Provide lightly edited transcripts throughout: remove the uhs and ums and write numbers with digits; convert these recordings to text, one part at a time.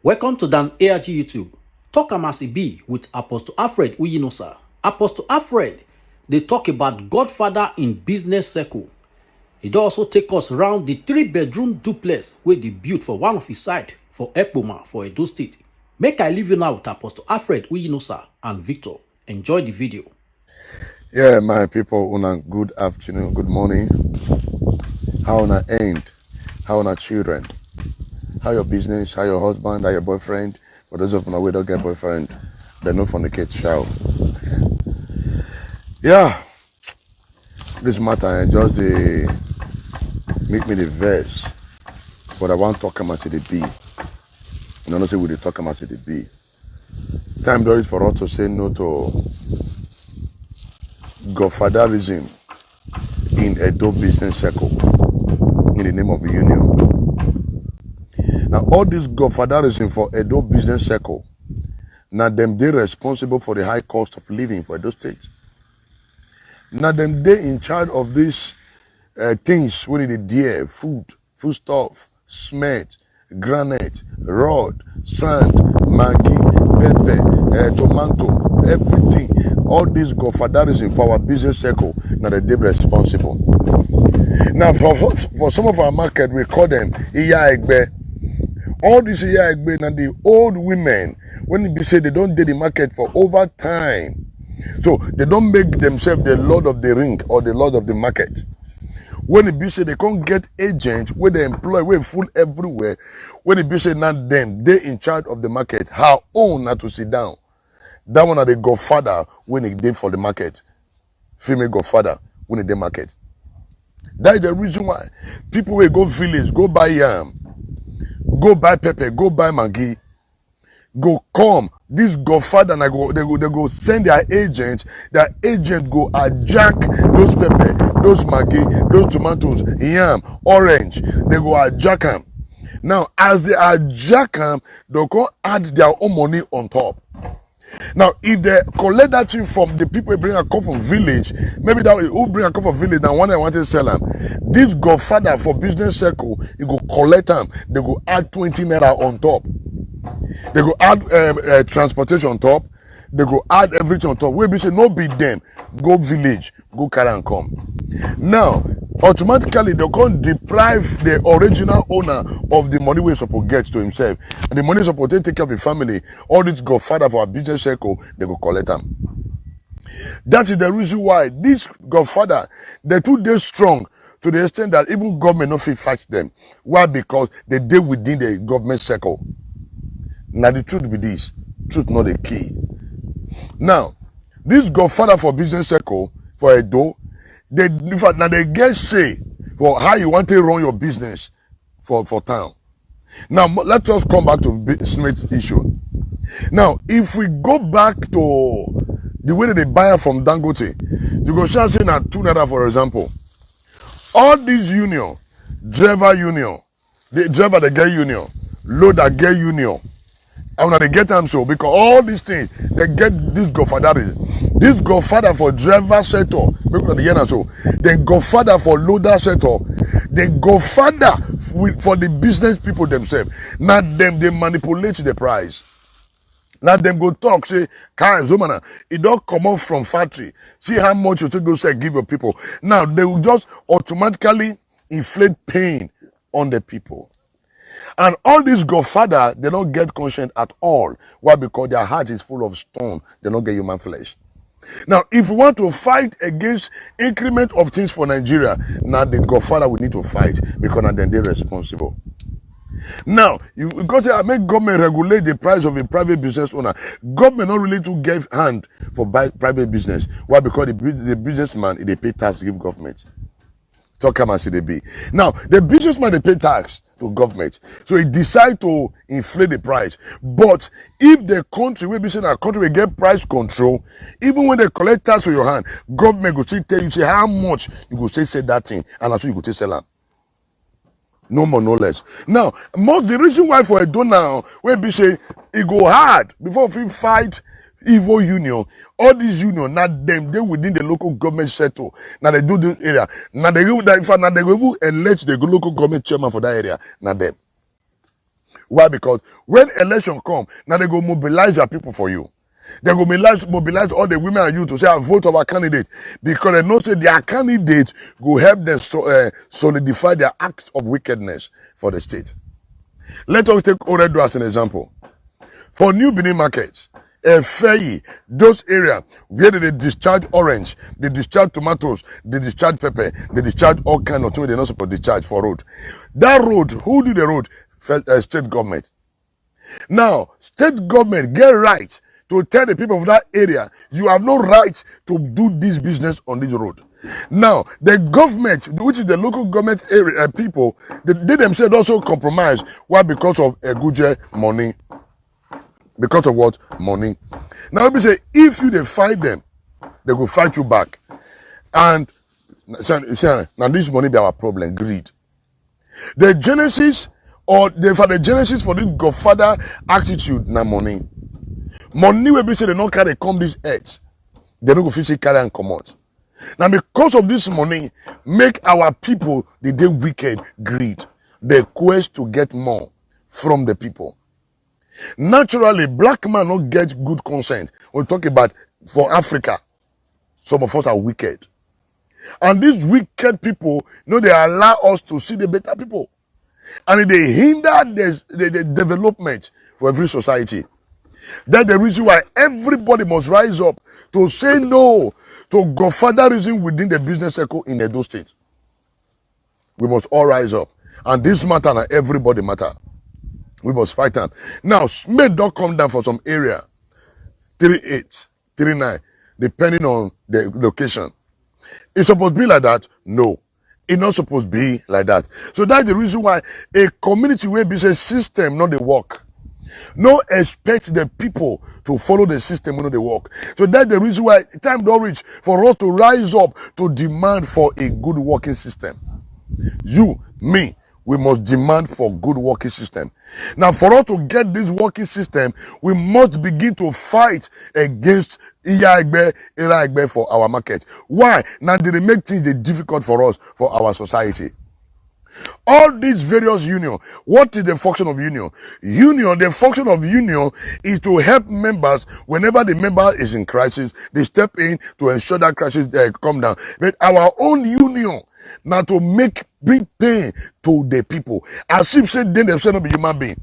Welcome to Dan ARG YouTube. Talk am as e be with Apostle Alfred Uyinosa. Apostle Alfred, they talk about Godfather in business circle. He don also take us round the 3-bedroom duplex wey dey built for one of his side for Ekpoma for Edo State. Make I leave you now with Apostle Alfred Uyinosa and Victor. Enjoy the video. Yeah, my people, una good afternoon, good morning. How una end? How una children? How your business? How your husband? How your boyfriend? For those of you who don't get boyfriend, they no fornicate show. Yeah, this matter just make me the verse, but I want to talk about the B. You know, say we dey talk about the B. Time there is for us to say no to Godfatherism in Edo business circle in the name of the union. Now, all this Godfatherism for Edo business circle, now them they responsible for the high cost of living for Edo State. Now them they in charge of these things when it dear, food stuff, cement, granite, rod, sand, maggi, pepper, tomato, everything. All this Godfatherism for our business circle, now they responsible. Now for some of our market, we call them Iya Egbe. All these Iya Egbe and the old women, when they say they don't do the market for over time, so they don't make themselves the lord of the ring or the lord of the market. When it be say they can't get agents where they employ, where full everywhere. When it be say not them, they in charge of the market. How own not to sit down. That one are the Godfather when it did for the market. Female Godfather when it did market. That is the reason why people will go village, go buy yam, go buy pepper, go buy maggi, go come. This Godfather and they go send their agent. Their agent go hijack those pepper, those maggi, those tomatoes, yam, orange. They go hijack them. Now, as they hijack them, they go add their own money on top. Now, if they collect that thing from the people who bring a cup from village, maybe that who bring a cup from village and one I want to sell them, this Godfather for business circle, he go collect them. They go add 20 naira on top. They go add transportation on top. They go add everything on top. We be say no be them. Go village, go carry and come. Now, automatically they can't deprive the original owner of the money we're supposed to get to himself. And the money is supposed to take care of the family. All this Godfather for our business circle, they go collect them. That is the reason why this Godfather, they're too day strong to the extent that even government not fit fight them. Why? Because they deal within the government circle. Now the truth be this, truth not the key. Now, this Godfather for business circle for Edo, they in fact now they get say for how you want to run your business for town. Now let us come back to Smith issue. Now, if we go back to the way that they buy from Dangote, you go say na 2 naira for example. All these union, driver union, the driver they get union, loader get union. And they get them so because all these things they get this Godfather. This Godfather for driver sector, because they get so. Then Godfather for loader sector. Then Godfather for the business people themselves. Now them they manipulate the price. Now them go talk say, "Kai Zomana, it don't come off from factory. See how much you take go say give your people." Now they will just automatically inflate pain on the people. And all these Godfather, they don't get conscience at all. Why? Because their heart is full of stone. They don't get human flesh. Now, if we want to fight against increment of things for Nigeria, now the Godfather we need to fight because now then they're responsible. Now, you got to make government regulate the price of a private business owner. Government not really to give hand for private business. Why? Because the businessman, they pay tax to give government. Talk about they be. Now, the businessman, they pay tax to government. So he decide to inflate the price. But if the country, we be saying our country will get price control, even when they collect tax from your hand, government will still tell you, say how much you go say that thing, and that's what you go sell them. No more, no less. Now, the reason why for Edo now, when we say it go hard before we fight evil union, all these union, not them, they within the local government sector. Now they do this area. Now they go that in fact now they go elect the local government chairman for that area, not them. Why? Because when election come, now they go mobilize your people for you. They go mobilize all the women and you to say, I vote our candidate. Because they know say their candidate will help them solidify their act of wickedness for the state. Let us take Oredo as an example. For New Benin markets, Fayi, those areas where they discharge orange, they discharge tomatoes, they discharge pepper, they discharge all kinds of things they're not supposed to discharge for road. That road, who do the road? State government. Now, state government get right to tell the people of that area, you have no right to do this business on this road. Now, the government, which is the local government area people, they themselves also compromise. Why? Because of Eguje money. Because of what? Money. Now, let me say, if you they fight them, they will fight you back. And now this money be our problem, greed. The genesis for this Godfather attitude, na money. Money will be say they not carry come this earth. They don't go physically carry and come out. Now, because of this money, make our people the day wicked, greed. The quest to get more from the people. Naturally, black man not get good consent. We talk about for Africa, some of us are wicked. And these wicked people, they allow us to see the better people. And they hinder the development for every society. That's the reason why everybody must rise up to say no to Godfatherism within the business circle in Edo State. We must all rise up. And this matter and everybody matter. We must fight them. Now, may not come down for some area. 38, 39, depending on the location. It's supposed to be like that? No. It's not supposed to be like that. So that's the reason why a community where business system not the work. No expect the people to follow the system when they work. So that's the reason why time don't reach for us to rise up to demand for a good working system. You, me, we must demand for good working system. Now, for us to get this working system, we must begin to fight against Iraegbe for our market. Why? Now they make things difficult for us, for our society. All these various union, what is the function of union? The function of union is to help members whenever the member is in crisis, they step in to ensure that crisis come down. But our own union, now to bring pain to the people. As if say they themselves not be human being.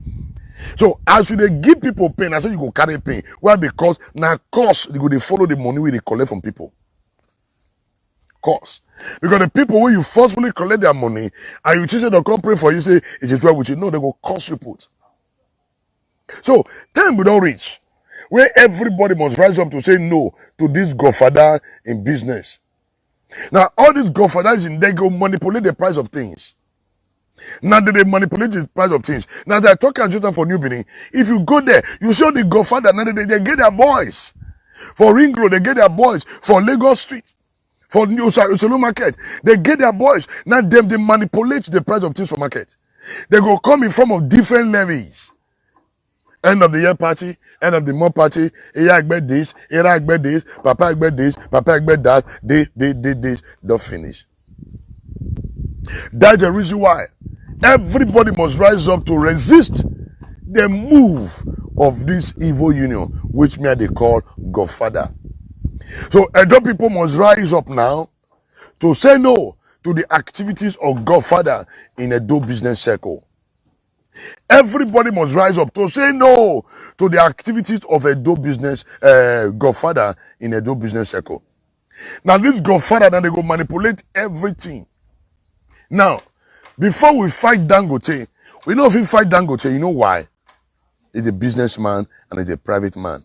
So as you give people pain, I say you go carry pain. Why? Because now cost they follow the money we they collect from people. Cost. Because the people when you forcefully collect their money and you choose to come pray for you, say it is well with you. No, they go cost you put. So time we don't reach where everybody must rise up to say no to this Godfather in business. Now all these Godfathers they go manipulate the price of things. Now they manipulate the price of things. Now as I talk and for New Benin, if you go there, you show the Godfather. Now they get their boys for Ring Road. They get their boys for Lagos Street. For New Salon Market, they get their boys. Now they manipulate the price of things for market. They go come in form of different levies. End of the year party, end of the month party. Iya Egbe this, Ira Egbe this, Papa Egbe this, Papa Egbe that. This, don't finish. That's the reason why everybody must rise up to resist the move of this evil union, which they call Godfather. So Edo people must rise up now to say no to the activities of Godfather in Edo business circle. Everybody must rise up to say no to the activities of Edo business Godfather in Edo business circle. Now this Godfather, then they go manipulate everything. Now, before we fight Dangote, we know if we fight Dangote, you know why? He's a businessman and he's a private man.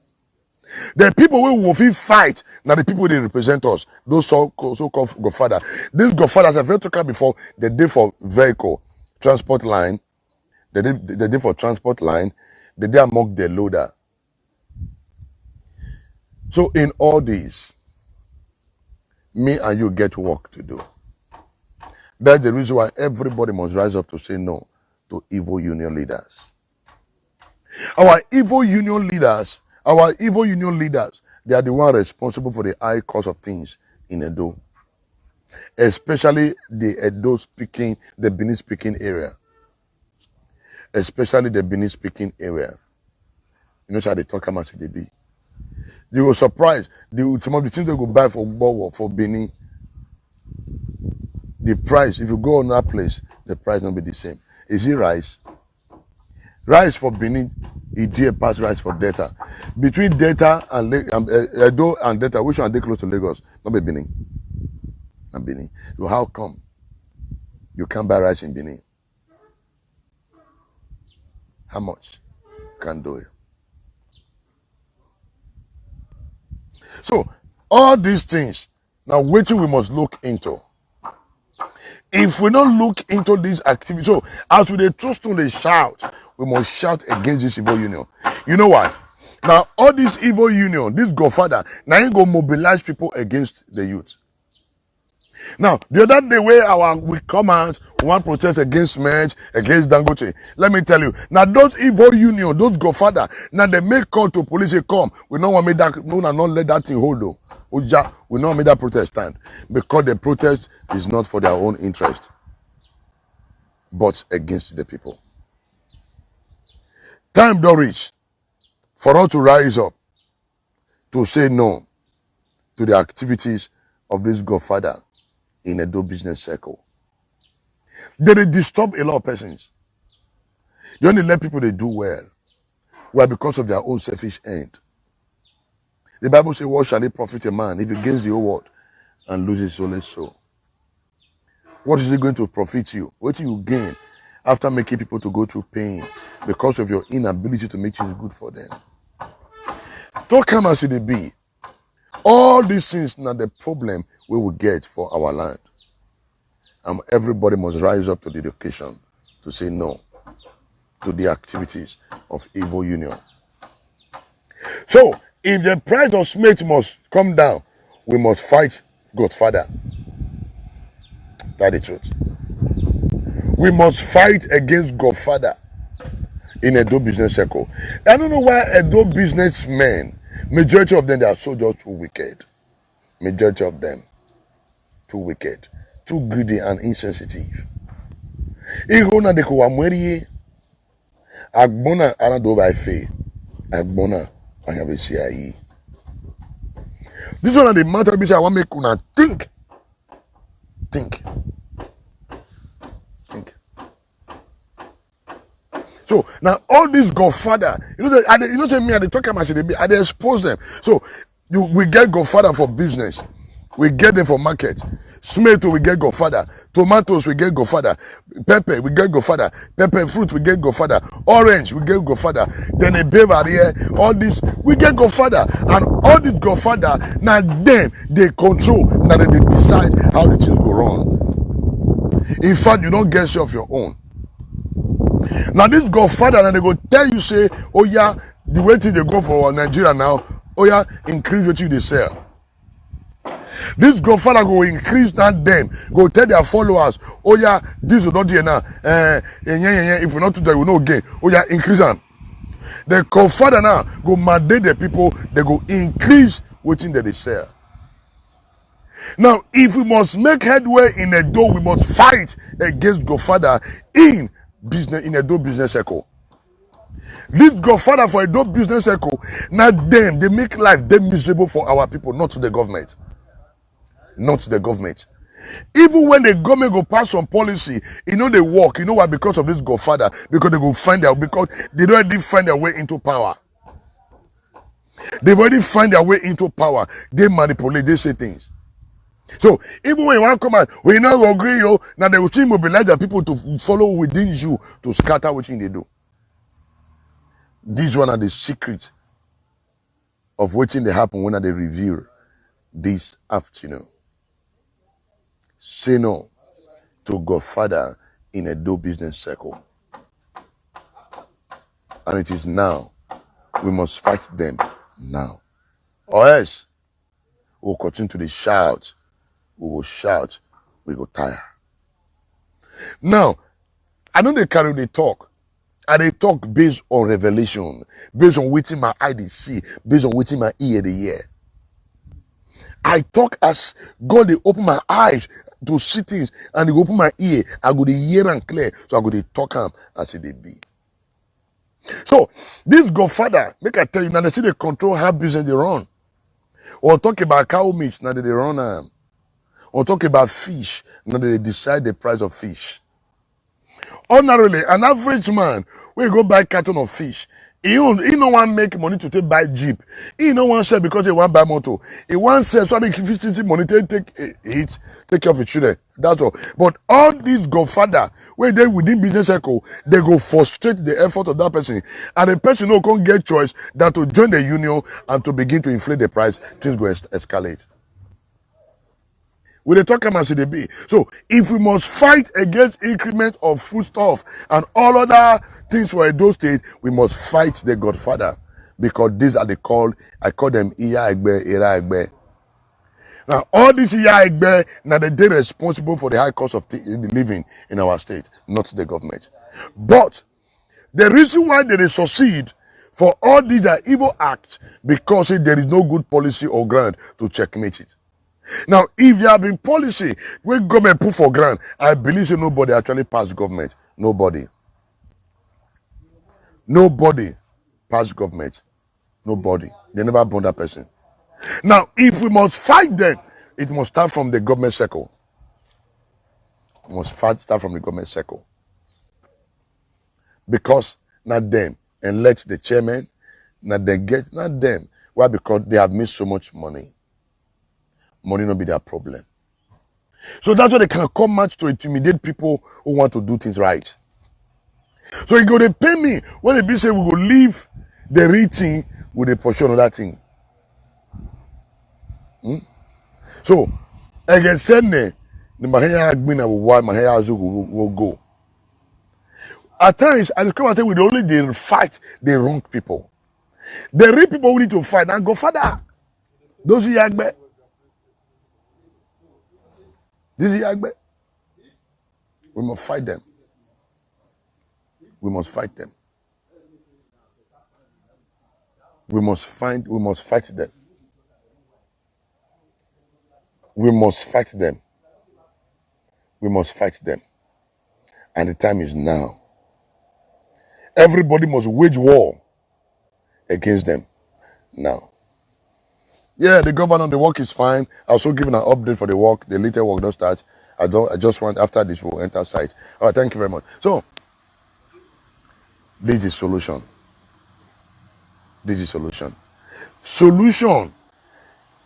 The people who will fight, now the people they represent us, those so-called Godfather. These Godfathers, I've talked before, they did for vehicle, transport line, they did for transport line, they did among the loader. So in all these, me and you get work to do. That's the reason why everybody must rise up to say no to evil union leaders. Our evil union leaders, they are the ones responsible for the high cost of things in Edo. Especially the Benin speaking area. especially the Benin speaking area. You know how they talk about they be. You were surprised. Some of the things they go buy for Bowo, for Benin, the price, if you go on that place, the price not be the same. Is it rice? Rice for Benin, it dear pass rice for Delta. Between Delta and Edo and Delta, which one are they close to Lagos? Not be Benin. Not Benin. So how come you can't buy rice in Benin? How much? Can't do it. So all these things, now waiting we must look into. If we don't look into these activities, so as we trust on the shout, we must shout against this evil union. You know why? Now all this evil union, this Godfather, now he go mobilize people against the youth. Now the other day where we come out, we want protest against Merge, against Dangote. Let me tell you, now those evil union, those Godfather, now they make call to police, say come, we don't want me that, no, not let that thing hold though. We not make that protest stand because the protest is not for their own interest, but against the people. Time don't reach for us to rise up to say no to the activities of this Godfather in a do business circle. They disturb a lot of persons. They only let people they do well. Well, because of their own selfish end. The Bible says, what shall it profit a man if he gains the whole world and loses his only soul? What is it going to profit you? What do you gain after making people to go through pain because of your inability to make things good for them? Don't come as it be. All these things are the problem we will get for our land. And everybody must rise up to the occasion to say no to the activities of evil union. So, if the price of Smith must come down, we must fight Godfather. That's the truth. We must fight against Godfather in Edo business circle. I don't know why Edo businessmen, majority of them, they are so just too wicked. Majority of them, too wicked, too greedy and insensitive. Igona de Kowamweri, Agbona Anado by Faye, Agbona Anyabesia. This one of the matter which I want to make una think. So now all these Godfather, you know, tell me, I talk about it, I expose them. So we get Godfather for business, we get them for market. Tomato we get Godfather, tomatoes we get Godfather, pepper we get Godfather, pepper fruit we get Godfather, orange we get Godfather, then a beaver here, all this we get Godfather, and all this Godfather now them they control, now they decide how the things go wrong. In fact, you don't get share of your own. Now this Godfather, and they go tell you say, oh yeah, the way things they go for Nigeria now, oh yeah, increase what you they sell. This Godfather go increase that them, go tell their followers, oh yeah, this will not do now. If we not do that, we no gain. Oh yeah, increase them. The Godfather now go mandate the people, they go increase what they sell. Now, if we must make headway in Edo, we must fight against Godfather in Edo business circle. This Godfather for Edo business circle, now them, they make life them miserable for our people, not to the government. Not to the government. Even when the government go pass some policy, you know they work. You know why? Because of this Godfather. Because they go because they already find their way into power. They've already find their way into power. They manipulate, they say things. So even when you want to come out, we not agree, now they will still mobilize the people to follow within you to scatter what they do. These one are the secrets of what they happen when they reveal this afternoon. Say no to Godfather in a do business circle. And it is now. We must fight them now. Or else, we'll continue to shout. We will shout. We will tire. Now, I know they carry the talk. And they talk based on revelation. Based on what my eye they see. Based on what my ear they hear. I talk as God they open my eyes to see things, and they open my ear. I go to hear and clear, so I go to talk them as they be. So this Godfather, make I tell you, now they see they control how business they run. Or talk about cow meat, now they run. Or talk about fish, now they decide the price of fish. Ordinarily, an average man, when you go buy carton of fish, he no want make money to take buy jeep. He no want sell because he want buy motor. He want sell so make 50 money take care of his children. That's all. But all these Godfather, when they within business circle, they go frustrate the effort of that person, and the person no can get choice than to join the union and to begin to inflate the price. Things go escalate. We dey talk am as e dey be. So if we must fight against increment of foodstuff and all other things for Edo State, we must fight the Godfather, because these are I call them Iya Egbe, Era Egbe. Now all these Iya Egbe, now they responsible for the high cost of living in our state, not the government. But the reason why they succeed for all these are evil acts, because there is no good policy or ground to checkmate it. Now, if there have been policy where government put for grant, I believe nobody actually passed government. Nobody passed government. Nobody. They never born that person. Now, if we must fight them, it must start from the government circle. We must start from the government circle. Because not them, and let the chairman, not them. Why? Because they have made so much money. Money not be their problem. So that's why they can come much to intimidate people who want to do things right. So you go to pay me when they be say we go leave the real thing with a portion of that thing. So again, said the Mahaya Agbina will go. At times, I discover that we only fight the wrong people. The real people we need to fight and go further. Those who Yagbe. This is Yagbe. We must fight them. We must fight them. We must fight them. We must fight them. We must fight them. And the time is now. Everybody must wage war against them now. Yeah, the governor, the work is fine. I also given an update for the work. The later work don't start. I just want after this we'll enter site. All right, thank you very much. So this is solution. This is solution. Solution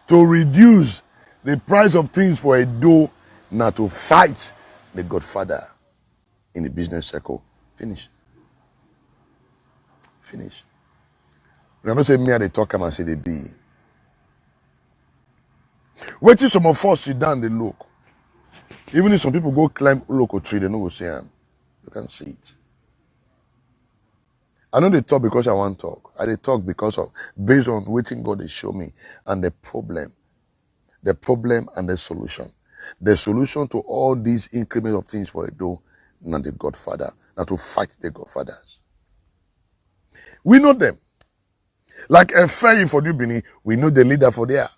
to reduce the price of things for Edo, now to fight the Godfather in the business circle. Finish. When I don't say me I they talk and say they be. Wait till some of us sit down, they look. Even if some people go climb local tree, they no go see them. You can see it. I know they talk because I want to talk. I they talk because of based on waiting God they show me and the problem and the solution. The solution to all these increments of things for Edo, not the Godfather, not to fight the Godfathers. We know them. Like a ferry for New Benin, we know the leader for there.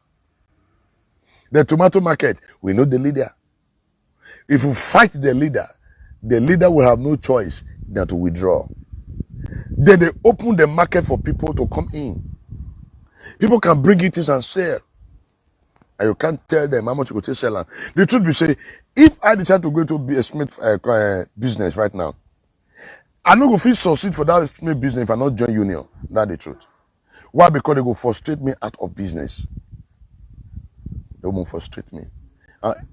The tomato market, we know the leader. If we fight the leader will have no choice than to withdraw. Then they open the market for people to come in. People can bring in things and sell. And you can't tell them how much you go to sell. The truth be say, if I decide to go to be a Smith business right now, I no go feel succeed for that Smith business if I not join union. That's the truth. Why? Because they go frustrate me out of business. They won't frustrate me.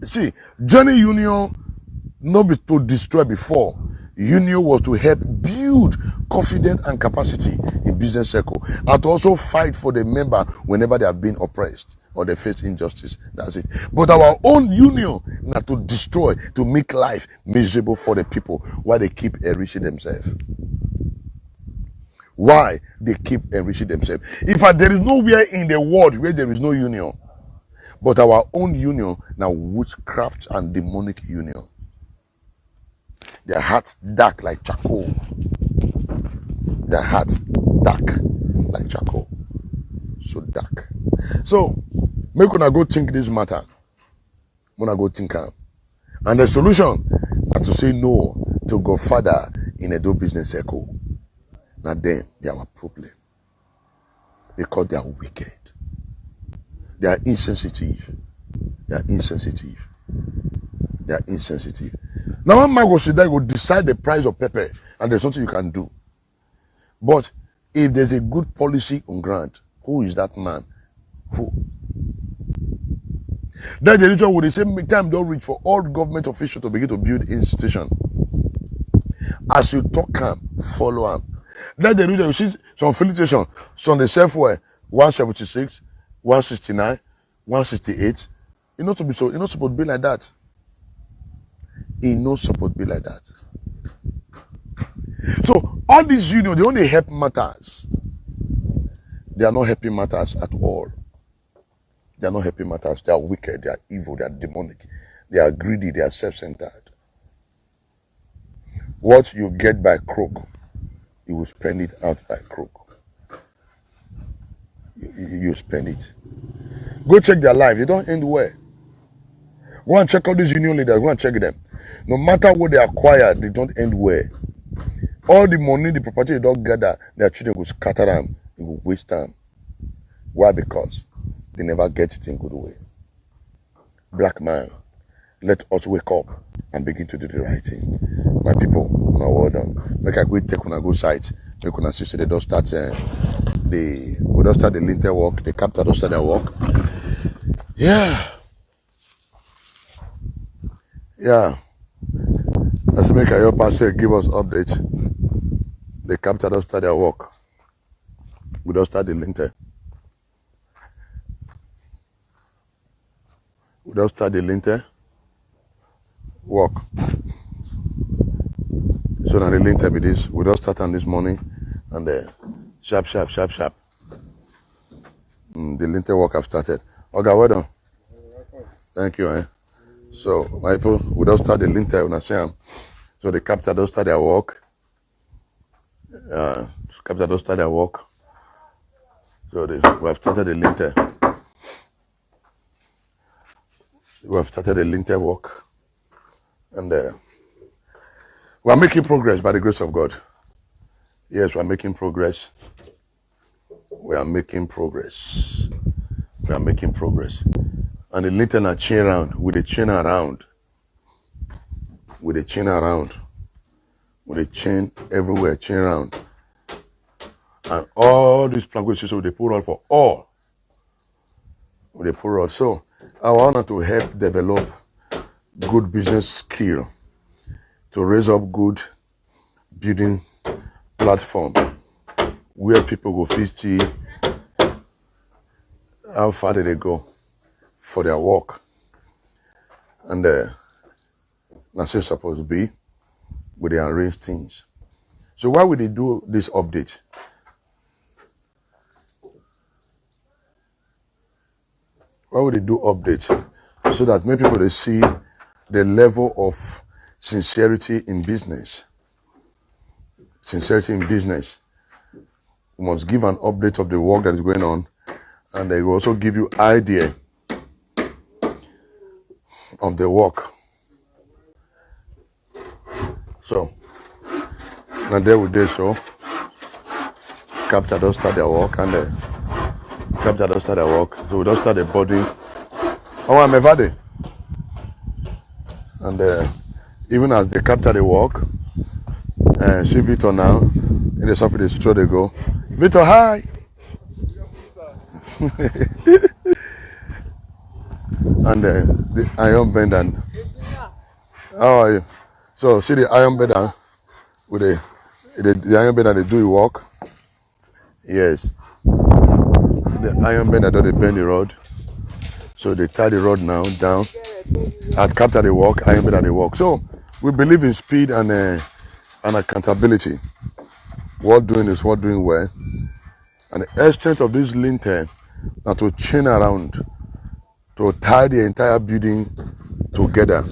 See, joining union not be to destroy before. Union was to help build confidence and capacity in business circle, and to also fight for the member whenever they have been oppressed or they face injustice. That's it. But our own union not to destroy, to make life miserable for the people while they keep enriching themselves. Why they keep enriching themselves? In fact, there is nowhere in the world where there is no union. But our own union now witchcraft and demonic union. Their hearts dark like charcoal. Their hearts dark like charcoal. So dark. So, make una go think this matter. Una go think am. And the solution is to say no to Godfather in Edo business circle. Now then, they are our problem. Because they are wicked. They are insensitive. They are insensitive. They are insensitive. Now one man goes to there, go decide the price of pepper, and there's something you can do. But if there's a good policy on ground, who is that man? Who? That's the reason with the same time don't reach for all government officials to begin to build institution. As you talk calm, follow him. That's the reason you see some filtration, some the self-ware, 176, 169, 168. It not to be so, it not supposed to be like that. It not supposed to be like that. So all these unions, they only help matters. They are not helping matters at all. They are not helping matters. They are wicked, they are evil, they are demonic, they are greedy, they are self-centered. What you get by crook, you will spend it out by crook. You spend it. Go check their life. They don't end well. Go and check out these union leaders. Go and check them. No matter what they acquire, they don't end well. All the money, the property they don't gather, their children will scatter them. They will waste time. Why? Because they never get it in good way. Black man, let us wake up and begin to do the right thing. My people, now well done. Make I quit take on a good site. Make on see they don't start we don't start the lintel work. The captain don't start their work. Yeah. Let's make your pastor give us update. The captain don't start their work. We don't start the lintel. We don't start the lintel work. So now the lintel be this. We don't start on this morning and sharp. The lintel work have started. Okay, well done. Thank you. So my people, we don't start the lintel when I say them. So the captain don't start their work. Captain don't start their work. So we have started the lintel. We have started the lintel work. And we are making progress by the grace of God. Yes, we are making progress. We are making progress. We are making progress. And the lintel are chain around, with the chain around. With the chain around. With the chain everywhere, chain around. And all these planquations, so they put on for all. They put on. So I want to help develop good business skill to raise up good building platform where people go 50 how far did they go for their work. And that's just supposed to be where they arrange things. So why would they do this update? Why would they do update? So that many people they see the level of sincerity in business. Sincerity in business. We must give an update of the work that is going on, and they will also give you idea of the work. So now there we did so. Captain don't start their work, and Captain don't start their work. So we don't start the body. Oh, I'm evading. And even as they capture the work, see Victor now in the surface the they go. Victor, hi. And the iron bender. How are you? So see the iron bender with the iron bender they do the work. Yes. The iron bender does they bend the rod. So they tie the rod now down. And capture the work, iron bender the work. So we believe in speed and accountability. What doing is what doing well. And the extent of this lintel now to chain around, to tie the entire building together.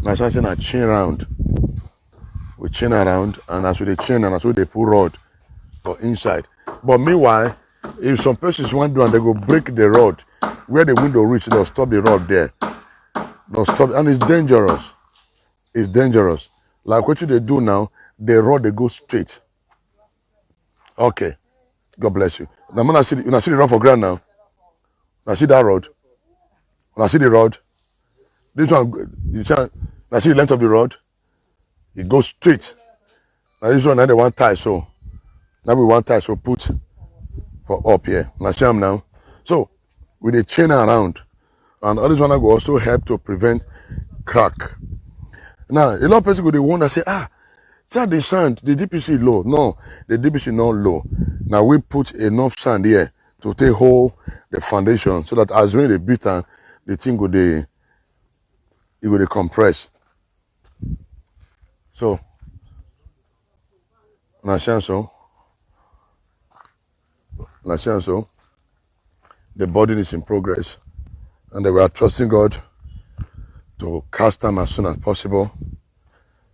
Now something a chain around. We chain around, and as we they chain and as we they put rod for inside. But meanwhile, if some persons want to do and they go break the rod, where the window reach, they'll stop the rod there. They'll stop, and it's dangerous. It's dangerous. Like what they do now, the rod they go straight. Okay. God bless you. Now, when I see the rod for ground now, I see that rod. When I see the rod, this one, I see the length of the rod. It goes straight. Now this one, now the one tie, so now we one tie, so put for up here. Now see them now. So with the chain around, and all this one will also help to prevent crack. Now a lot of people they want to say, the sand, the DPC low. No, the DPC not low. Now we put enough sand here to take hold the foundation so that as when they beat and the thing go they it will compress. So now so the burden is in progress, and we are trusting God to cast them as soon as possible.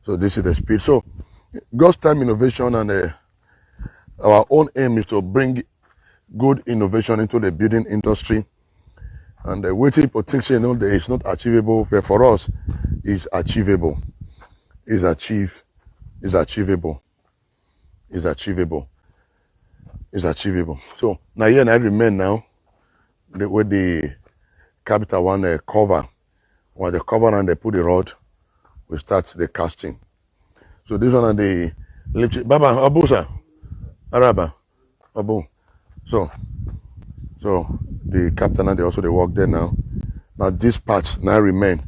So this is the speed. So God's time innovation and our own aim is to bring good innovation into the building industry. And the waiting potential, that is not achievable, but for us, is achievable. Is achievable. So now here and I remain now with the capital one cover. While the cover and they put the rod, we start the casting. So this one and the Baba Abu sir. Araba Abu. So the captain and they also they work there now. Now this part now remain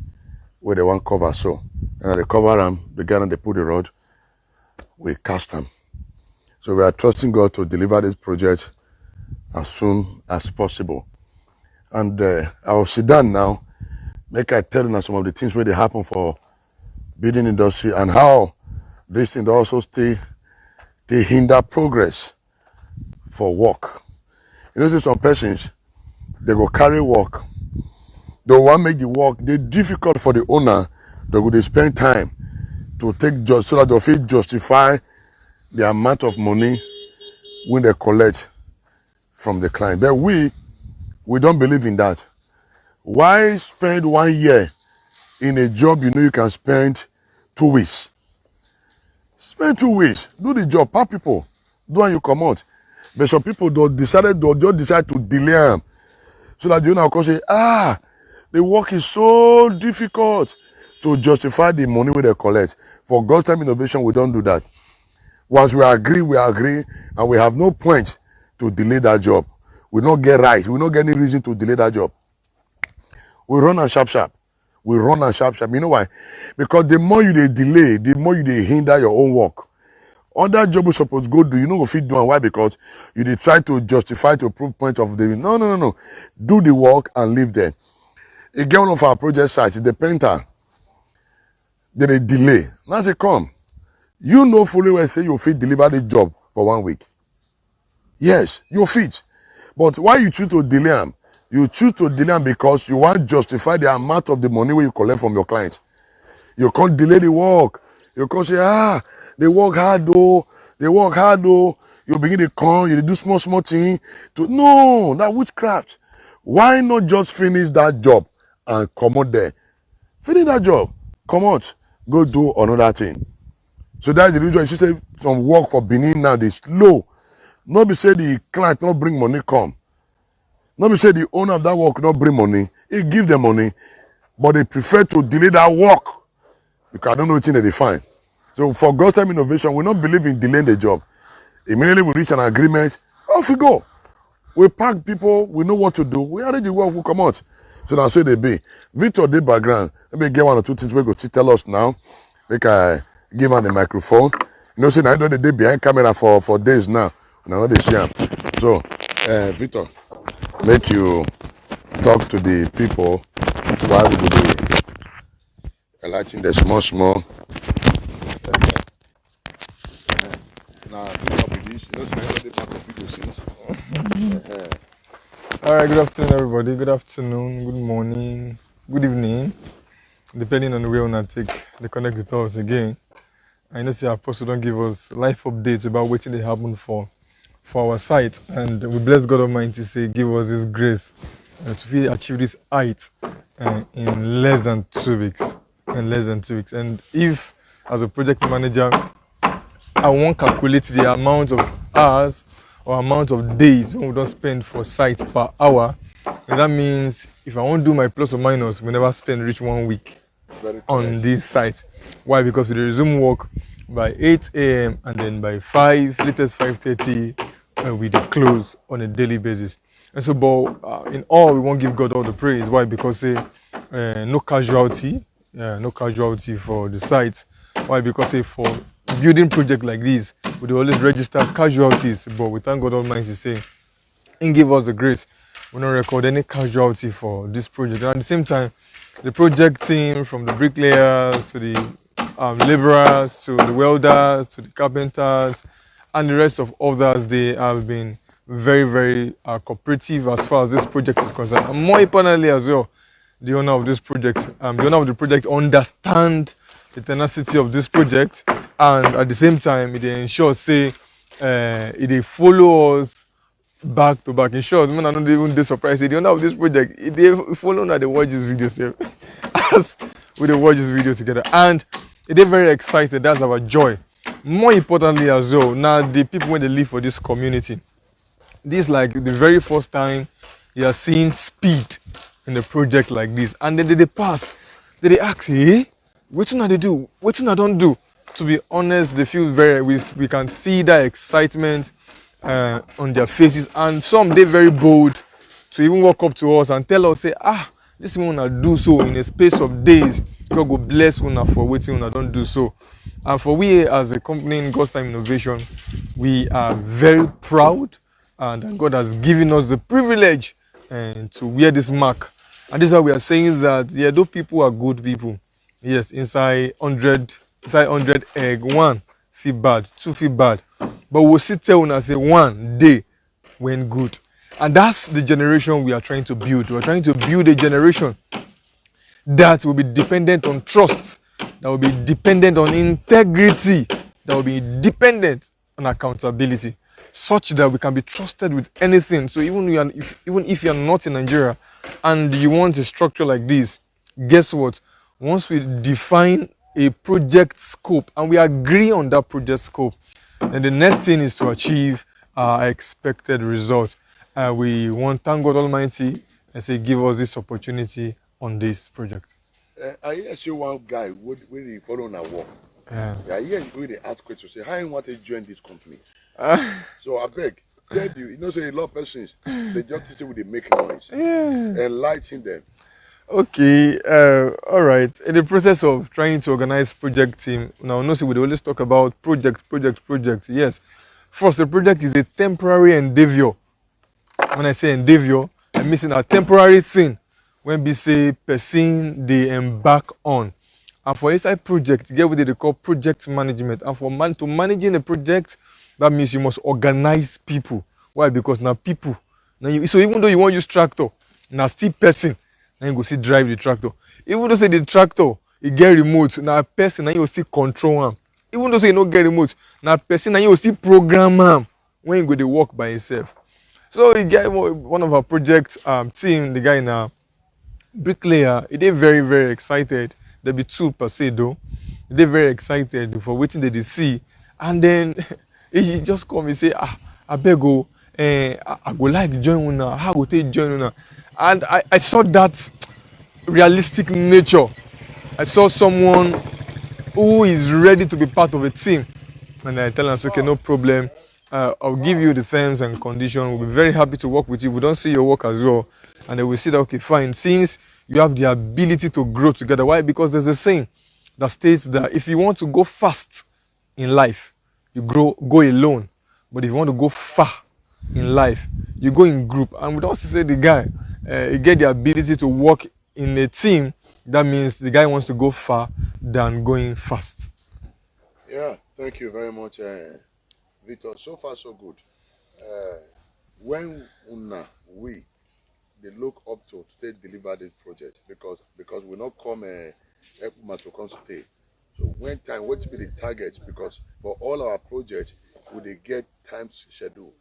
where they want cover. So and they cover them, the guy and they put the rod, we cast them. So we are trusting God to deliver this project as soon as possible. And I will sit down now, make I tell you some of the things where they happen for building industry and how this thing also they hinder progress for work. See some persons, they go carry work. They want make the work, they difficult for the owner. They spend time to take so that they feel justify the amount of money when they collect from the client. But we don't believe in that. Why spend 1 year in a job you can spend 2 weeks? Spend 2 weeks, do the job, pack people, do and you come out. But some people just decide to delay them so that the owner can say, the work is so difficult to justify the money we they collect. For God's time innovation, we don't do that. Once we agree, and we have no point to delay that job. We not get right. We not get any reason to delay that job. We run and sharp. You know why? Because the more you delay, the more you hinder your own work. Other job we supposed to go do, you know go fit do and why? Because you try to justify to prove point of the no. Do the work and leave there. Again, one of our project sites, the painter, they delay. Now they come. You know fully well say you fit deliver the job for 1 week. Yes, you fit. But why you choose to delay them? You choose to delay them because you want to justify the amount of the money you collect from your client. You can't delay the work. You can't say, they work hard though. You begin to come, you do small thing. No, that witchcraft. Why not just finish that job and come out there? Finish that job, come out, go do another thing. So that's the reason you should say some work for Benin now, they slow. Not be say the client not bring money come. Not be say the owner of that work not bring money. He give them money, but they prefer to delay that work because I don't know what they find. So for God's time innovation, we not believe in delaying the job. Immediately we reach an agreement, off we go. We pack people, we know what to do. We already work, we come out. So that's where they be. Victor, the background. Let me get 1 or 2 things we go to tell us now. Make I give her the microphone. See, I know the day behind camera for days now. And I know they see him. So, Victor, make you talk to the people while we do the lighting the small. Now, this. I know the back of video scenes. All right, good afternoon, everybody. Good afternoon, good morning, good evening, depending on the way we take the connect with us again. I know the Apostle don't give us life updates about what they happen for our site, and we bless God Almighty to say, give us this grace to achieve this height in less than 2 weeks. And if, as a project manager, I won't calculate the amount of hours or amount of days when we don't spend for site per hour, and that means if I want to do my plus or minus, we never spend reach 1 week Very on correct. this site. Why? Because we resume work by 8 a.m. and then by 5, latest 5:30, we dey close on a daily basis. And so, but in all, we won't give God all the praise. Why? Because no casualty, no casualty for the site. Why? Because for building project like this, we dey always register casualties. But we thank God Almighty say, He give us the grace. We don't record any casualty for this project. And at the same time, the project team, from the bricklayers to the laborers to the welders to the carpenters and the rest of others, they have been very, very cooperative as far as this project is concerned. And more importantly as well, the owner of this project, the owner of the project understand the tenacity of this project, and at the same time, it ensures say it follow us back to back. In short, man, I don't even dey surprised. The owner of this project, they follow now they watch this video sef. As we dey watch this video together, and they very excited. That's our joy. More importantly as well, now the people when they live for this community, this like the very first time you are seeing speed in a project like this, and then they pass, they ask, hey, what they do, what I don't do. To be honest, they feel very. We can see that excitement on their faces, and some they very bold to even walk up to us and tell us, say, this one I do so in a space of days. God go bless una for waiting una don't do so. And for we as a company in God's Time Innovation, we are very proud, and God has given us the privilege to wear this mark. And this is why we are saying that though people are good people, yes, inside 100 egg, one feel bad, two feel bad, but we'll sit tell una say one day when good. And that's the generation we are trying to build. We're trying to build a generation that will be dependent on trust, that will be dependent on integrity, that will be dependent on accountability, such that we can be trusted with anything. So even if you're not in Nigeria and you want a structure like this, guess what? Once we define a project scope and we agree on that project scope, then the next thing is to achieve our expected results. We want thank God Almighty and say give us this opportunity on this project. I hear say one guy when he follow on work. Yeah. I hear you when they ask questions, say, how you want to join this company? So I beg, tell you, say a lot of persons, they just say they make noise. Yeah. Enlighten them. Okay, all right. In the process of trying to organize project team, now notice we always talk about project. Yes. First, the project is a temporary endeavor. When I say endeavor, I'm missing a temporary thing when we say person they embark on. And for inside project, get what they call project management. And for to managing a project, that means you must organize people. Why? Because now people. So even though you want to use tractor, now still person, now you go see drive the tractor. Even though say the tractor, it get remote, now person, now you still control him. Even though say you don't get remote, now person, now you still program him when you go to work by himself. So the guy, one of our project team, the guy now, bricklayer, he very, very excited. There be two per se though. They very excited for waiting that they see. And then he just come and say, I beg go, I go like join una, how go take join una. And I saw that realistic nature. I saw someone who is ready to be part of a team. And I tell him, okay, no problem. I'll give you the terms and conditions. We'll be very happy to work with you. We don't see your work as well. And they will see that, okay, fine. Since you have the ability to grow together. Why? Because there's a saying that states that if you want to go fast in life, you go alone. But if you want to go far in life, you go in group. And we don't say the guy, you get the ability to work in a team. That means the guy wants to go far than going fast. Yeah, thank you very much, Victor. So far, so good. When they look up to deliver this project because we not come to consultate. So when time, what be the target? Because for all our projects, we they get time schedule,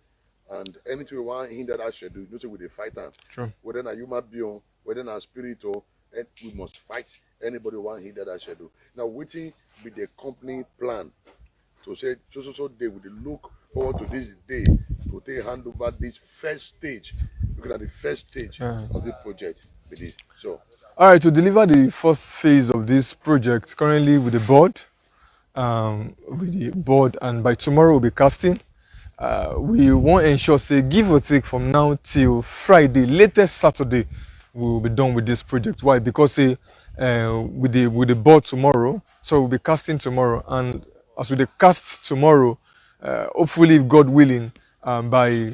and anything we want hinder that schedule, you know, we they fight them. Sure. Whether na human being, whether na spiritual, and we must fight anybody want hinder that schedule. Now, waiting be the company plan to say so day we look forward to this day to to take hand over this first stage. Looking at the first stage of this project with this. So All right, to deliver the first phase of this project, currently with the board, and by tomorrow we'll be casting. We won't ensure, say, give or take from now till Friday, latest Saturday, we'll be done with this project. Why? Because say, with the board tomorrow, so we'll be casting tomorrow, and as with the cast tomorrow, hopefully, if God willing, by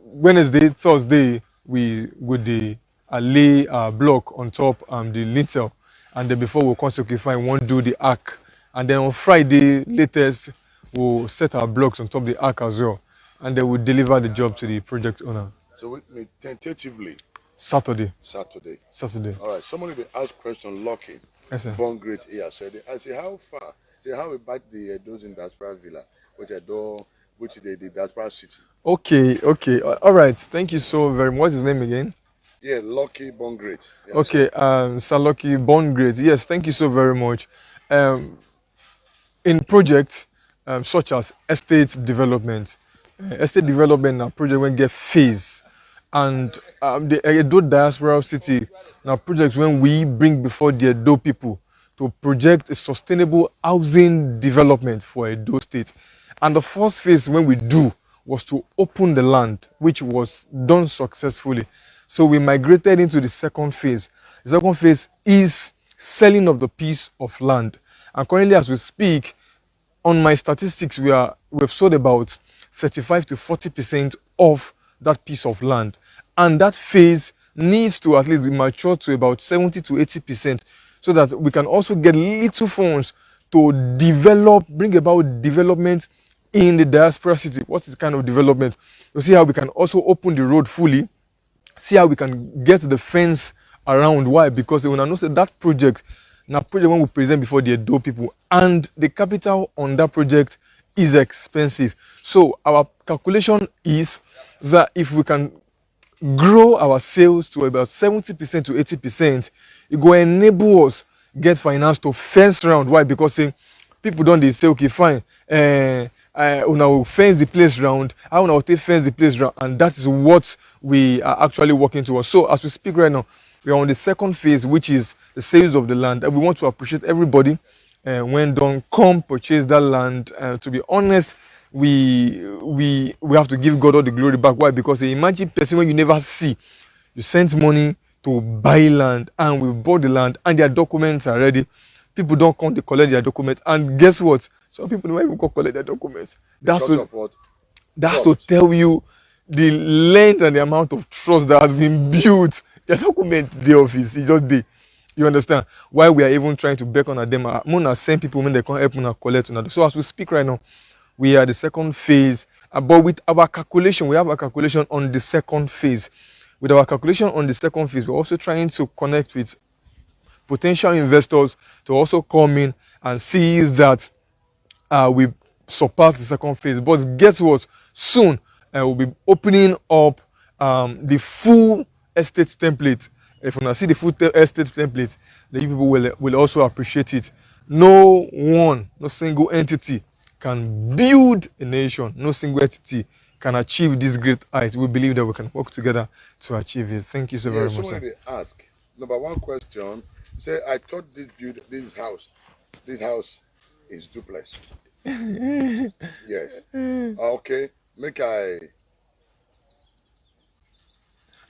Wednesday, Thursday, we would lay a block on top the lintel, and then before we'll consequently find won't do the arc, and then on Friday latest we'll set our blocks on top of the arc as well, and then we'll deliver the job to the project owner. so we tentatively Saturday. Saturday. All right. Somebody will ask question. Lucky. Yes, sir. Born great here. Said I say how far? Say how about the those in diaspora villa, which is the diaspora city. Okay. All right. Thank you so very much. What's his name again? Yeah, Lucky Born Great. Yes. Okay, Sir Lucky Born Great. Yes, thank you so very much. In projects such as estate development na project when get phase, and the Edo diaspora city now projects when we bring before the Edo people to project a sustainable housing development for Edo state. And the first phase when we do was to open the land, which was done successfully. So we migrated into the second phase. The second phase is selling of the piece of land. And currently as we speak, on my statistics, we've sold about 35 to 40% of that piece of land. And that phase needs to at least mature to about 70 to 80% so that we can also get little funds to bring about development in the diaspora city. What is kind of development? You see how we can also open the road fully, see how we can get the fence around. Why? Because when I know that project, now project when we present before the Edo people, and the capital on that project is expensive. So our calculation is that if we can grow our sales to about 70% to 80%, it will enable us get finance to fence round. Why? Because people don't say, okay, fine, una will fence the place round, how una will take fence the place round, and that is what we are actually working towards. So as we speak right now, we are on the second phase, which is the sales of the land, and we want to appreciate everybody when don't come purchase that land. To be honest, we have to give God all the glory back. Why? Because imagine person when you never see, you sent money to buy land, and we bought the land, and their documents are ready. People don't come to collect their documents, and guess what? Some people don't even go collect their documents. That's to tell you the length and the amount of trust that has been built. Their document, the office, it's just there. You understand? Why we are even trying to beckon at them. Mona send people when they can't help Mona collect. So as we speak right now, we are the second phase. But with our calculation, we have a calculation on the second phase. With our calculation on the second phase, we're also trying to connect with potential investors to also come in and see that we surpass the second phase. But guess what? Soon we'll be opening up the full estate template. If you see the full estate template, the people will also appreciate it. No single entity can build a nation. No single entity can achieve this great height. We believe that we can work together to achieve it. Thank you so very much. Somebody ask. Number one question. Say, I thought this house is duplex. Yes. Okay.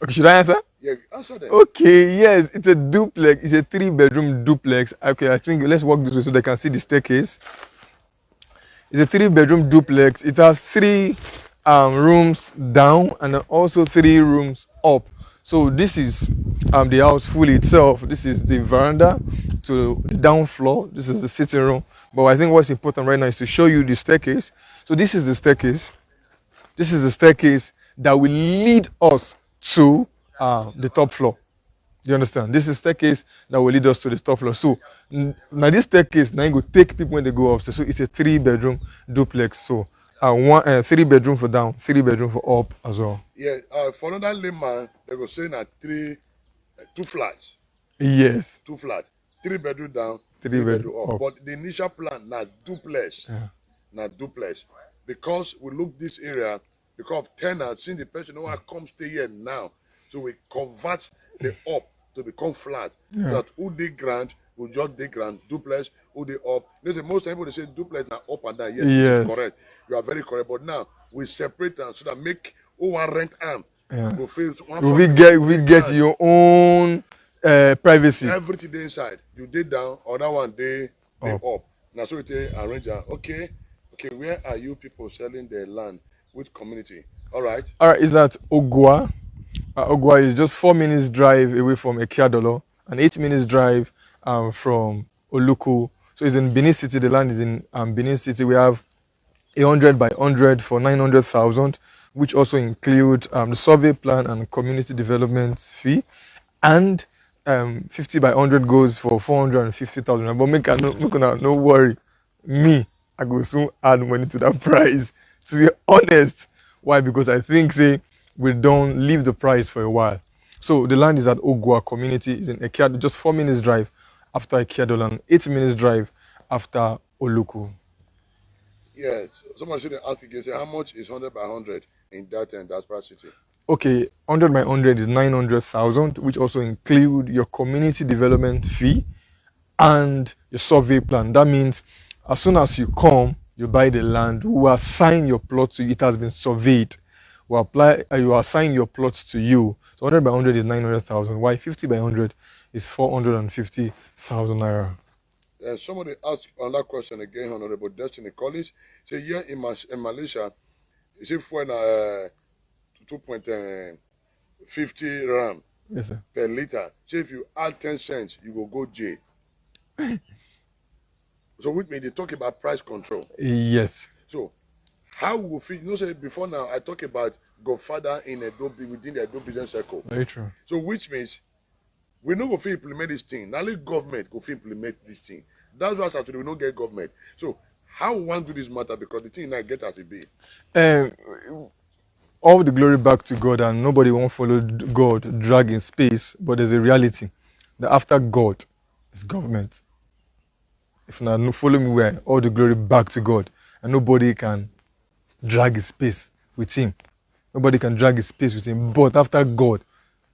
Okay, should I answer? Yeah, answer them. Okay, yes, it's a duplex. It's a 3-bedroom duplex. Okay, I think let's walk this way so they can see the staircase. It's a 3-bedroom duplex. It has 3 rooms down and also 3 rooms up. So this is the house fully itself. This is the veranda to the down floor. This is the sitting room. But I think what's important right now is to show you the staircase. So this is the staircase. This is the staircase that will lead us to the top floor. You understand? This is staircase that will lead us to the top floor. So now this staircase now you go take people when they go upstairs. So it's a 3-bedroom duplex. So 3-bedroom for down, 3-bedroom for up as well. Yeah, for another layman, they go say na 2 flats. Yes. 2 flats, 3-bedroom down, 3-bedroom up. up. But the initial plan na duplex. Yeah. Na duplex. because we look this area, because of tenants, since the person don't want to come stay here now, so we convert the up to become flat. So that who dig grant will just dig grant, duplex, who dig up. You know, most people they say duplex now up and down. Yes, it's correct. You are very correct. But now we separate them so that make who want rent arm. Go feel we get your own privacy. Everything dey inside. You dey down, other one dey up. Now so we take arrange am. Okay, where are you people selling the land? Which community? All right, is that Ogwa? Ogwa is just 4 minutes drive away from Ekiadolo and 8 minutes drive from Oluku. So it's in Benin City. The land is in Benin City. We have 100 by 100 for 900,000, which also include the survey plan and community development fee, and 50 by 100 goes for 450,000. But make no worry, me, I go soon add money to that price. To be honest, why? Because I think we don't leave the price for a while. So the land is at Ogwa community. It's in Ekiado, just 4 minutes drive after Ekiado and 8 minutes drive after Oluku. Yes, someone should ask again. Say how much is 100 by 100 in that and that city? Okay, 100 by 100 is 900,000, which also include your community development fee and your survey plan. That means as soon as you come, you buy the land, we assign your plot to you. It has been surveyed. You assign your plot to you. So 100 by 100 is 900,000. Why 50 by 100 is 450,000 naira. Somebody asked another question again, Honorable Destiny Collins. Say here in Malaysia, is it for 2.50 rand per liter? So if you add 10 cents, you will go jail. So with me, they talk about price control. Yes. So how we feel? You know, say before now, I talk about Godfather in Adobe within the Adobe business circle. Very true. So which means we no go fit implement this thing. Now let government go fit implement this thing. That's why today we don't get government. So how we want to do this matter, because the thing now get as it be. All the glory back to God, and nobody won't follow God drag in space, but there's a reality that after God is government. If not, no follow me where all the glory back to God, and nobody can drag his space with him. Nobody can drag his space with him. But after God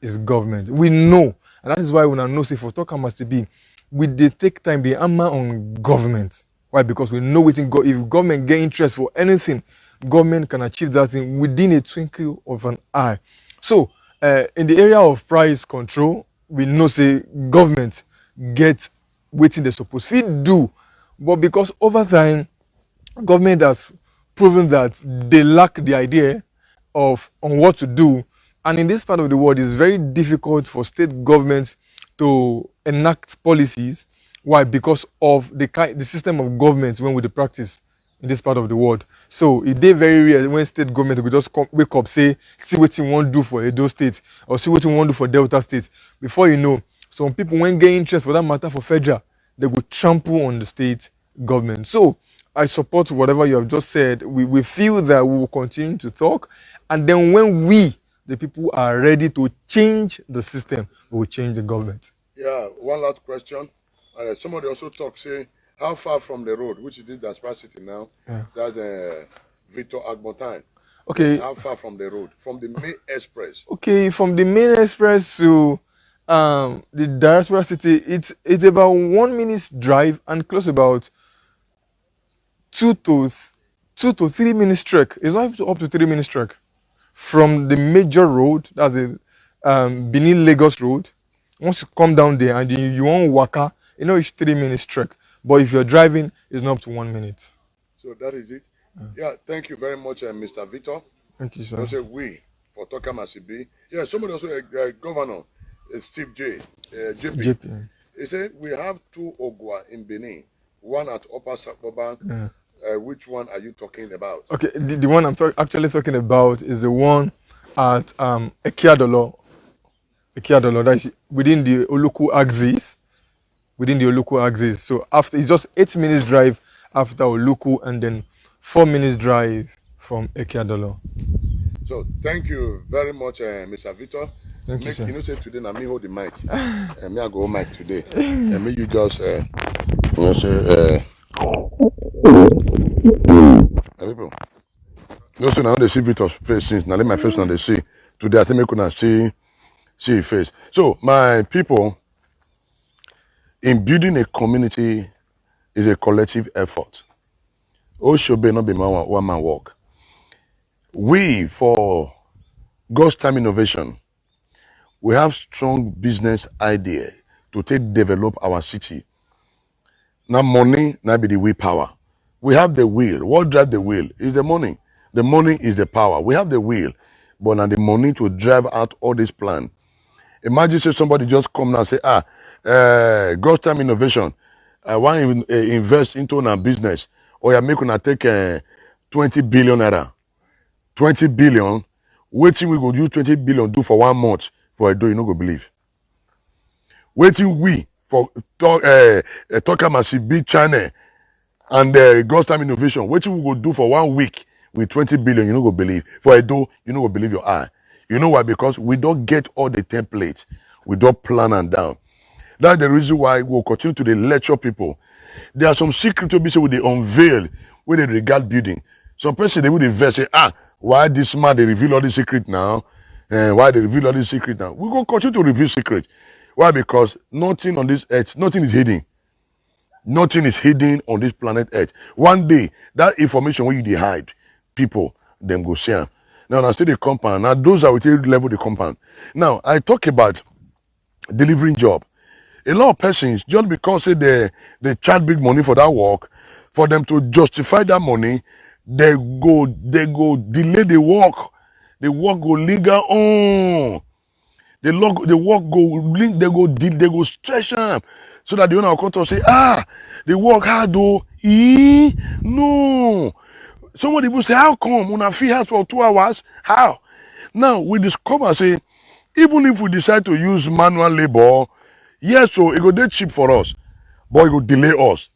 is government. We know, and that is why when I know say for talk must be, we they take time, they hammer on government. Why? Because we know within God, if government get interest for anything, government can achieve that thing within a twinkle of an eye. So in the area of price control, we know say government get waiting they supposed to do, but because over time government has proven that they lack the idea on what to do, and in this part of the world it's very difficult for state governments to enact policies. Why? Because of the system of government when we the practice in this part of the world. So it is very rare when state government will just wake up, say, see what you want to do for Edo State or see what you want to do for Delta State. Before you know, some people when get interest for that matter for federal, they will trample on the state government. So I support whatever you have just said. We feel that we will continue to talk, and then when we, the people, are ready to change the system, we will change the government. Yeah, one last question. Somebody also talks, say, how far from the road, which is this city now, that's Victor Agbotan. Okay. How far from the road? From the main express. Okay, from the main express to the diaspora city, it's about 1 minute's drive and close about 2 to 3 minutes trek. It's not up to 3 minutes trek from the major road. That's the Benin Lagos road. Once you come down there and you want Waka, it's 3 minutes trek. But if you're driving, it's not up to 1 minute. So that is it. Yeah, thank you very much, Mr. Victor. Thank you, sir. Also, we for Toka Masibi. Yeah, somebody also Governor Steve JP. He said we have 2 Ogwa in Benin, one at Upper Sakoban. Which one are you talking about? Okay, the one I'm actually talking about is the one at Ekiadolo. That's within the Oluku axis. So after, it's just 8 minutes drive after Oluku, and then 4 minutes drive from Ekiadolo. So thank you very much, Mr. Victor. Thank you, sir. You know, say today now me hold the mic. Me I go hold mic today. And me you just people. No, so now they see Victor's face since now let my face now they see. Today I think we could see his face. So my people, in building a community is a collective effort. Oh should be not be one man work. We for God's time innovation, we have strong business idea to take develop our city. Now money, now be the willpower. We have the will. What drive the will is the money. The money is the power. We have the will, but now the money to drive out all this plan. Imagine say somebody just come now and say, God's time innovation. I want to invest into our business, or you're making take 20 billion naira. 20 billion. Waiting we go use 20 billion do for 1 month for a do you no go believe. Waiting we for talk about big channel and God's time innovation. Waiting we go do for 1 week with 20 billion, you no go believe. For a do, you no go believe your eye. You know why? Because we don't get all the templates. We don't plan and down. That's the reason why we'll continue to lecture people. There are some secrets to be said with the unveil when they regard building. Some person they would invest say, why this man they reveal all the secret now? Why they reveal all the secret now? We will continue to reveal secret. Why? Because nothing on this earth, nothing is hidden. Nothing is hidden on this planet Earth. One day, that information when you hide, people, them go share. Now, I say the compound. Now, those are with level the compound. Now, I talk about delivering job. A lot of persons, just because say they charge big money for that work, for them to justify that money, they go delay the work. The work go linger on. The work go link, they go stretch them. So that the owner will come to say, the work hard though. No. Somebody will say, how come when I feel hard for 2 hours? How? Now we discover say, even if we decide to use manual labor, yes, so it go dey cheap for us, but it go delay us.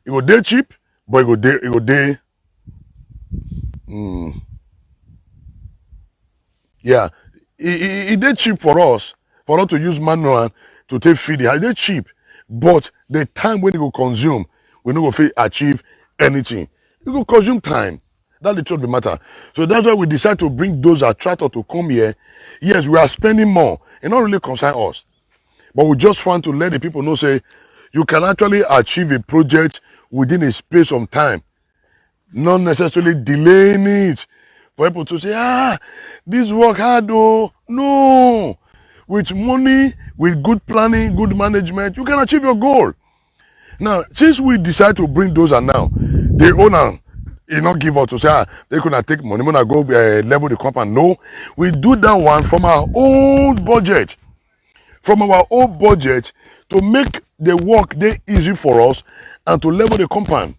It go dey cheap, but it go dey. Yeah, it dey cheap for us to use manual to take feed it. It dey cheap, but the time when it go consume, we no go fit achieve anything. It go consume time. That's the truth of the matter. So that's why we decide to bring those attractors to come here. Yes, we are spending more. It not really concern us. But we just want to let the people know, say, you can actually achieve a project within a space of time. Not necessarily delaying it. For people to say, this work hard though. No. With money, with good planning, good management, you can achieve your goal. Now, since we decide to bring those and now, the owner, not give us to say, they could not take money, when I go level the compound. No, we do that one from our own budget. From our own budget to make the work dey easy for us and to level the compound.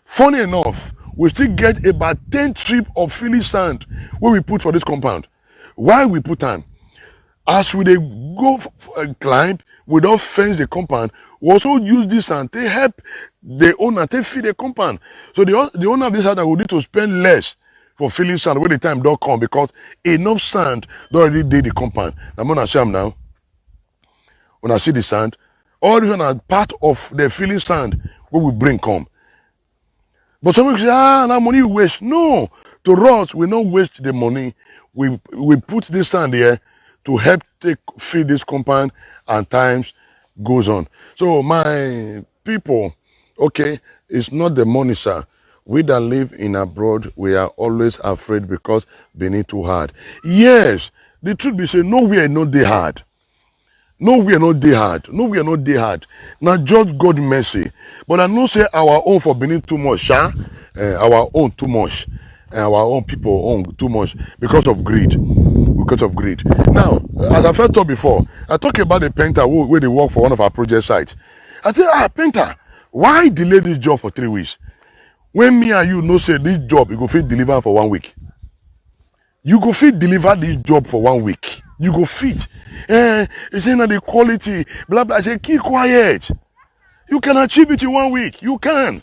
Funny enough, we still get about 10 trips of filling sand wey we put for this compound. Why we put am? As we dey go climb, we don fence the compound. We also use this sand to help the owner to feed the compound. So the owner of this house will need to spend less for filling sand when the time don come because enough sand don already dey the compound. Na I'm gonna show am now. When I see the sand, all these are part of the filling sand what we bring come. But somebody say, now money we waste. No, to us, we don't waste the money. We put this sand here to help take feed this compound and times goes on. So my people, okay, it's not the money, sir. We that live in abroad, we are always afraid because beneath too hard. Yes, the truth be say, nowhere not dey hard. Nowhere not dey hard. Nowhere not dey hard. Now just God mercy. But I know say our own for beneath too much, our own too much. Our own people own too much because of greed. Because of greed. Now, as I first told before, I talk about the painter where they work for one of our project sites. I say, painter, why delay this job for 3 weeks? When me and you know say this job, you go fit deliver for 1 week. You go fit deliver this job for 1 week. You go fit. It's saying that the quality, blah, blah. I say, keep quiet. You can achieve it in 1 week. You can.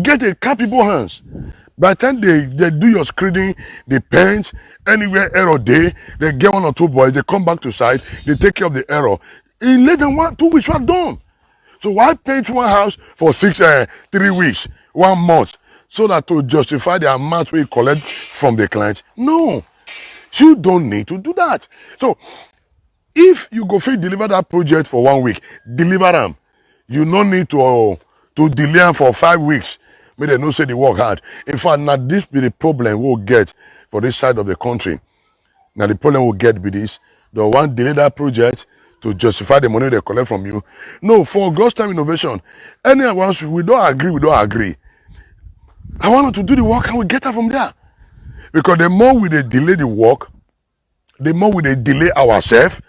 Get a capable hands. By the time they do your screening, they paint, anywhere error day, they get 1 or 2 boys, they come back to site, they take care of the error. In less than 2 weeks, you are done. So why paint one house for 3 weeks, 1 month? so that to justify the amount we collect from the client. No, you don't need to do that. So if you go fit deliver that project for 1 week, deliver them. You no need to delay am for 5 weeks. Make dem know say the work hard. In fact, now this be the problem we'll get for this side of the country. Now the problem we'll get be this: they want delay that project to justify the money they collect from you. No, for God's time innovation, anyone once we don't agree. I want to do the work and we get her from there. Because the more we dey delay the work, the more we dey delay ourselves,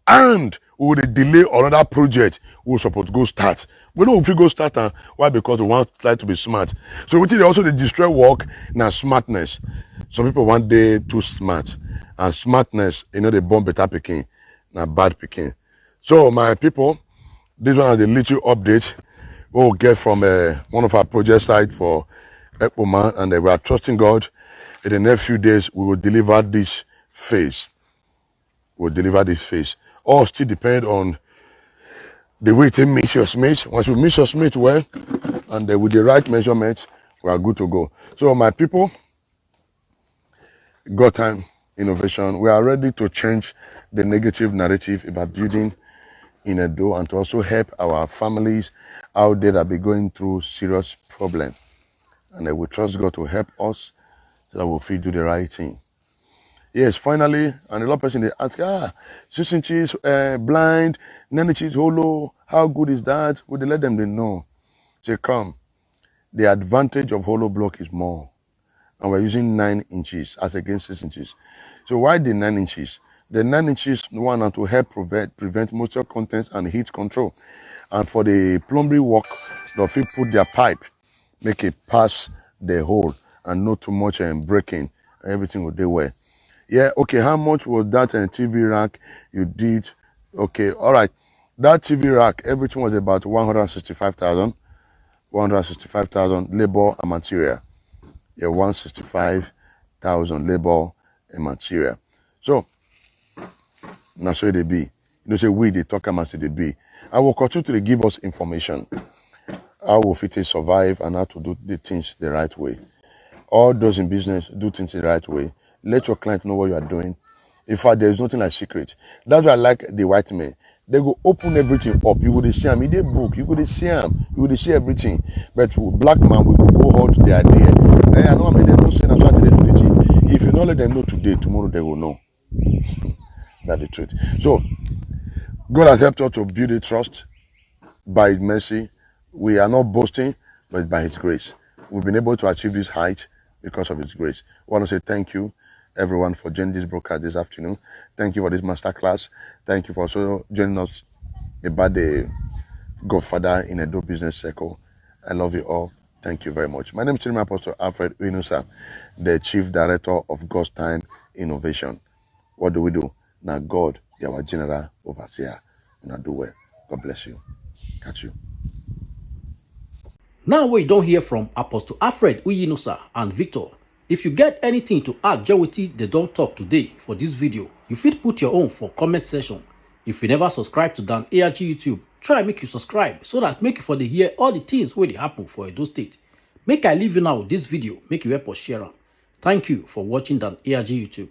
and we will delay another project we supposed to go start. We don't fit go start am. Why? Because we want try to be smart. So we think also they destroy work now smartness. Some people want they too smart, and smartness, they born better picking, now bad picking. So my people, this one is the little update we'll get from one of our project site for Ekpoman, and we are trusting God. In the next few days, we will deliver this phase. We'll deliver this phase. All still depend on the way to mix your smith. Once you mix your smith well, and with the right measurement, we are good to go. So my people, God time innovation, we are ready to change the negative narrative about building in Edo and to also help our families out there that be going through serious problem. And we trust God to help us so that we'll fit do the right thing. Yes, finally, and a lot of person they ask, 6 inches blind, 9 inches hollow, how good is that? Would they let them they know? Say, come, the advantage of hollow block is more. And we're using 9 inches as against 6 inches. So why the 9 inches? The 9 inches one are to help prevent moisture contents and heat control. And for the plumbing work, they'll put their pipe, make it pass the hole and not too much breaking. Everything will do well. Yeah, okay, how much was that TV rack you did? Okay, all right. That TV rack, everything was about 165,000. 165,000 labor and material. Yeah, 165,000 labor and material. So, now so they be. Say we they talk about they be. I will continue to give us information. How will fit survive and how to do the things the right way. All those in business do things the right way. Let your client know what you are doing. In fact, there is nothing like secret. That's why I like the white men. They go open everything up. You will see them in the book. You will see them. You will see everything. But black man will go hold the idea. I know I made them not say that's what they do the thing. If you don't let them know today, tomorrow they will know. That's the truth. So God has helped us to build a trust by His mercy. We are not boasting, but by His grace. We've been able to achieve this height because of His grace. I want to say thank you, everyone, for joining this broadcast this afternoon. Thank you for this masterclass. Thank you for also joining us about the Godfather in Edo Business Circle. I love you all. Thank you very much. My name is Chairman Apostle Alfred Uinusa, the Chief Director of God's Time Innovation. What do we do? Now God, our General Overseer. Now do well. God bless you. Catch you. Now we don't hear from Apostle Alfred Uyinosa and Victor. If you get anything to add join wetin they don't talk today for this video, you fit put your own for comment section. If you never subscribe to Dan ARG YouTube, try make you subscribe so that make you for the hear all the things wey dey happen for Edo State. Make I leave you now with this video, make you help us share am. Thank you for watching Dan ARG YouTube.